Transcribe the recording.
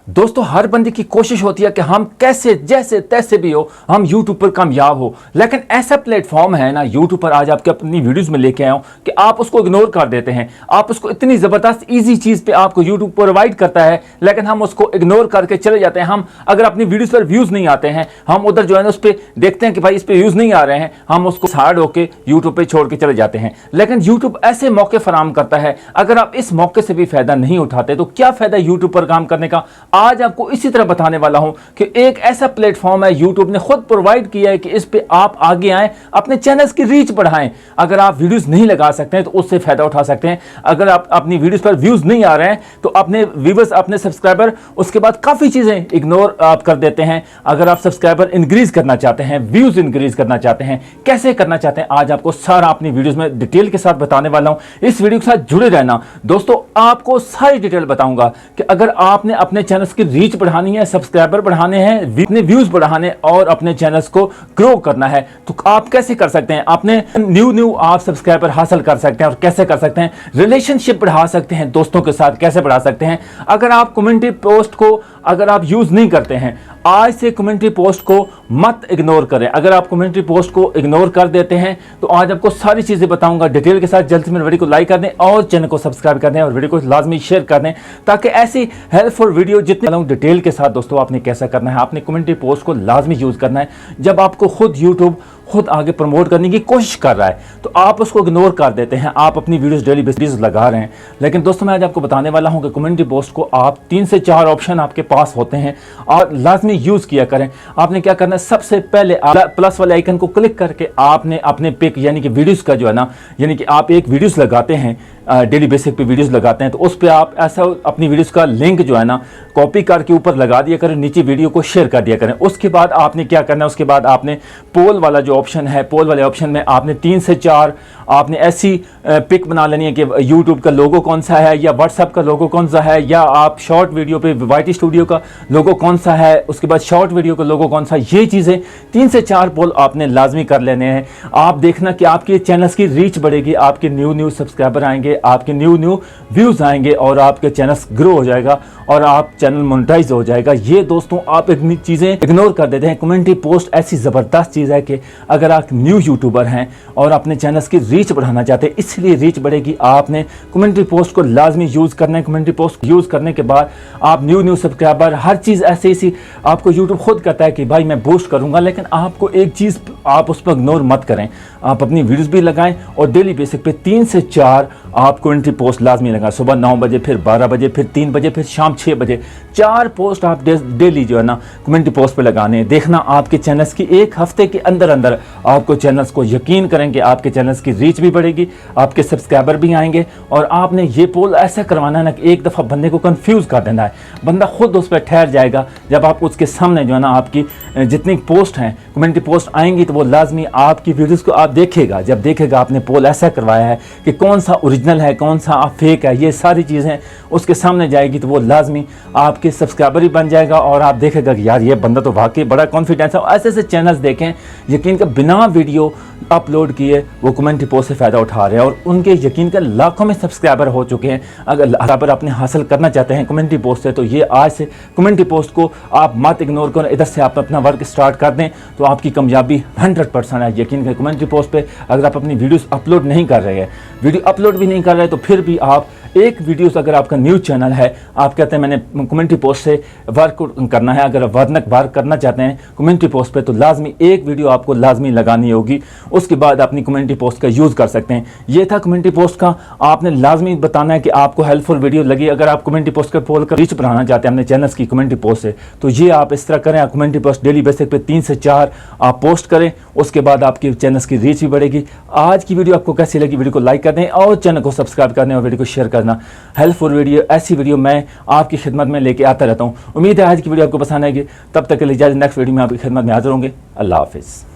दोस्तों हर बंदे की कोशिश होती है कि हम कैसे जैसे तैसे भी हो हम YouTube पर कामयाब हो, लेकिन ऐसा प्लेटफॉर्म है ना YouTube पर आज आपके अपनी वीडियोस में लेके आया हूं कि आप उसको इग्नोर कर देते हैं। आप उसको इतनी ज़बरदस्त इजी चीज़ पे आपको YouTube प्रोवाइड करता है, लेकिन हम उसको इग्नोर करके चले जाते हैं। हम अगर अपनी वीडियोस पर व्यूज़ नहीं आते हैं, हम उधर जो है ना उस पर देखते हैं कि भाई इस पर व्यूज़ नहीं आ रहे हैं, हम उसको साइड होकर YouTube पर छोड़ के चले जाते हैं। लेकिन YouTube ऐसे मौके फराम करता है, अगर आप इस मौके से भी फ़ायदा नहीं उठाते तो क्या फ़ायदा YouTube पर काम करने का। आज आपको इसी तरह बताने वाला हूं कि एक ऐसा प्लेटफॉर्म है YouTube ने खुद प्रोवाइड किया है कि इस पे आप आगे आएं, अपने चैनल्स की रीच बढ़ाएं। अगर आप वीडियोस नहीं लगा सकते हैं तो उससे फायदा उठा सकते हैं। अगर आप अपनी वीडियोस पर व्यूज नहीं आ रहे हैं तो अपने व्यूवर्स, अपने सब्सक्राइबर, उसके बाद काफी चीजें इग्नोर आप कर देते हैं। अगर आप सब्सक्राइबर इंक्रीज करना चाहते हैं, व्यूज इंक्रीज करना चाहते हैं, कैसे करना चाहते हैं, आज आपको सारा अपनी वीडियोस में डिटेल के साथ बताने वाला हूं। इस वीडियो के साथ जुड़े रहना दोस्तों, आपको सारी डिटेल बताऊंगा कि अगर आपने अपने चैनल्स की रीच बढ़ानी है, सब्सक्राइबर बढ़ाने हैं, अपने व्यूज बढ़ाने और अपने चैनल्स को ग्रो करना है तो आप कैसे कर सकते हैं। अपने न्यू आप सब्सक्राइबर हासिल कर सकते हैं और कैसे कर सकते हैं। रिलेशनशिप बढ़ा सकते हैं, दोस्तों के साथ कैसे बढ़ा सकते हैं। अगर आप कम्युनिटी पोस्ट को अगर आप यूज नहीं करते हैं, आज से कम्युनिटी पोस्ट को मत इग्नोर करें। अगर आप कम्युनिटी पोस्ट को इग्नोर कर देते हैं तो आज आपको सारी चीजें बताऊंगा डिटेल के साथ। जल्द से मेरे वीडियो को लाइक कर दें और चैनल को सब्सक्राइब कर दें और वीडियो को लाजमी शेयर कर दें, ताकि ऐसी हेल्पफुल वीडियो जितने डिटेल के साथ दोस्तों आपने कैसा करना है। आपने कम्युनिटी पोस्ट को लाजमी यूज करना है। जब आपको खुद यूट्यूब खुद आगे प्रमोट करने की कोशिश कर रहा है तो आप उसको इग्नोर कर देते हैं। आप अपनी वीडियोस डेली बेसिस लगा रहे हैं, लेकिन दोस्तों मैं आज आपको बताने वाला हूं कि कम्युनिटी पोस्ट को आप 3 से 4 ऑप्शन आपके पास होते हैं और लाजमी यूज किया करें। आपने क्या करना है, सबसे पहले प्लस वाले आइकन को क्लिक करके आपने अपने पिक यानी कि वीडियोस का जो है ना, यानी कि आप एक वीडियोस लगाते हैं, डेली बेसिक पे वीडियोस लगाते हैं, तो उस पर आप ऐसा अपनी वीडियोस का लिंक जो है ना कॉपी करके ऊपर लगा दिया करें, नीचे वीडियो को शेयर कर दिया करें। उसके बाद आपने क्या करना है, उसके बाद आपने पोल वाला जो ऑप्शन है, पोल वाले ऑप्शन में आपने 3 से 4 आपने ऐसी पिक बना लेनी है कि यूट्यूब का लोगो कौन सा है, या व्हाट्सएप का लोगो कौन सा है, या आप शॉर्ट वीडियो पे YT स्टूडियो का लोगो कौन सा है, उसके बाद शॉर्ट वीडियो का लोगो कौन सा। ये चीज़ें 3 से 4 पोल आपने लाजमी कर लेने हैं। आप देखना कि आपके चैनल्स की रीच बढ़ेगी, आपके न्यू सब्सक्राइबर आएंगे, आपके न्यू व्यूज़ आएंगे और आपके चैनल्स ग्रो हो जाएगा और आप चैनल मोनेटाइज हो जाएगा। ये दोस्तों आप इतनी चीज़ें इग्नोर कर देते हैं। कम्युनिटी पोस्ट ऐसी ज़बरदस्त चीज़ है कि अगर आप न्यू यूट्यूबर हैं और अपने चैनल्स की रीच बढ़ाना चाहते हैं, इसलिए रीच बढ़ेगी, आपने कम्युनिटी पोस्ट को लाजमी यूज़ करना है। कम्युनिटी पोस्ट यूज़ करने के बाद आप न्यू सब्सक्राइबर, हर चीज़ ऐसी आपको यूट्यूब खुद कहता है कि भाई मैं बूस्ट करूँगा, लेकिन आपको एक चीज़ आप उस पर इग्नोर मत करें। आप अपनी वीडियोस भी लगाएं और डेली बेसिक पे 3 से 4 आप कम्युनिटी पोस्ट लाजमी लगाएं। सुबह 9 बजे, फिर 12 बजे, फिर 3 बजे, फिर शाम 6 बजे। 4 पोस्ट आप डेली जो है ना कम्युनिटी पोस्ट पे लगाने हैं। देखना आपके चैनल्स की एक हफ्ते के अंदर अंदर आपको चैनल्स को यकीन करेंगे, आपके चैनल्स की रीच भी बढ़ेगी, आपके सब्सक्राइबर भी आएंगे। और आपने ये पोल ऐसा करवाना है ना कि एक दफ़ा बंदे को कंफ्यूज कर देना है, बंदा खुद उस पर ठहर जाएगा। जब आप उसके सामने जो है ना आपकी जितनी पोस्ट हैं, कम्युनिटी पोस्ट आएंगी तो वो लाजमी आपकी वीडियोस को आप देखेगा। जब देखेगा आपने पोल ऐसा करवाया है कि कौन सा ओरिजिनल है, कौन सा फेक है, ये सारी चीज़ें उसके सामने जाएगी तो वो लाजमी आपके सब्सक्राइबर ही बन जाएगा और आप देखेगा कि यार ये बंदा तो वाकई बड़ा कॉन्फिडेंस है। ऐसे चैनल्स देखें यकीन का बिना वीडियो अपलोड किए वो कम्युनिटी पोस्ट से फ़ायदा उठा रहे हैं और उनके यकीन का लाखों में सब्सक्राइबर हो चुके हैं। अगर सब्सक्राइबर अपने हासिल करना चाहते हैं कम्युनिटी पोस्ट से, तो ये आज से कम्युनिटी पोस्ट को आप मत इग्नोर करें। इधर से आप अपना वर्क स्टार्ट कर दें तो आपकी कामयाबी 100% है। यकीन करें कम्युनिटी पोस्ट पे अगर आप अपनी वीडियोस अपलोड नहीं कर रहे हैं, वीडियो अपलोड भी नहीं कर रहे, तो फिर भी आप एक वीडियोस, अगर आपका न्यूज़ चैनल है, आप कहते हैं मैंने कम्युनिटी पोस्ट से वर्क करना है, अगर वर्क करना चाहते हैं कम्युनिटी पोस्ट पे, तो लाजमी एक वीडियो आपको लाजमी लगानी होगी। उसके बाद अपनी कम्युनिटी पोस्ट का यूज़ कर सकते हैं। ये था कम्युनिटी पोस्ट का। आपने लाजमी बताना है कि आपको हेल्पफुल वीडियो लगी। अगर आप कम्युनिटी पोस्ट का पोल कर रीच बढ़ाना चाहते हैं अपने चैनल्स की कम्युनिटी पोस्ट से, तो ये आप इस तरह करें। कम्युनिटी पोस्ट डेली बेसिस पे 3 से 4 आप पोस्ट करें, उसके बाद आपके चैनल्स की रीच भी बढ़ेगी। आज की वीडियो आपको कैसी लगी, वीडियो को लाइक कर दें और चैनल को सब्सक्राइब कर दें और वीडियो को शेयर करना। हेल्पफुल वीडियो, ऐसी वीडियो मैं आपकी खिदमत में लेके आता रहता हूँ। उम्मीद है आज की वीडियो आपको पसंद आएगी। तब तक के लिए इजाज़त, नेक्स्ट वीडियो में आपकी खिदमत में हाजिर होंगे। अल्लाह हाफिज़।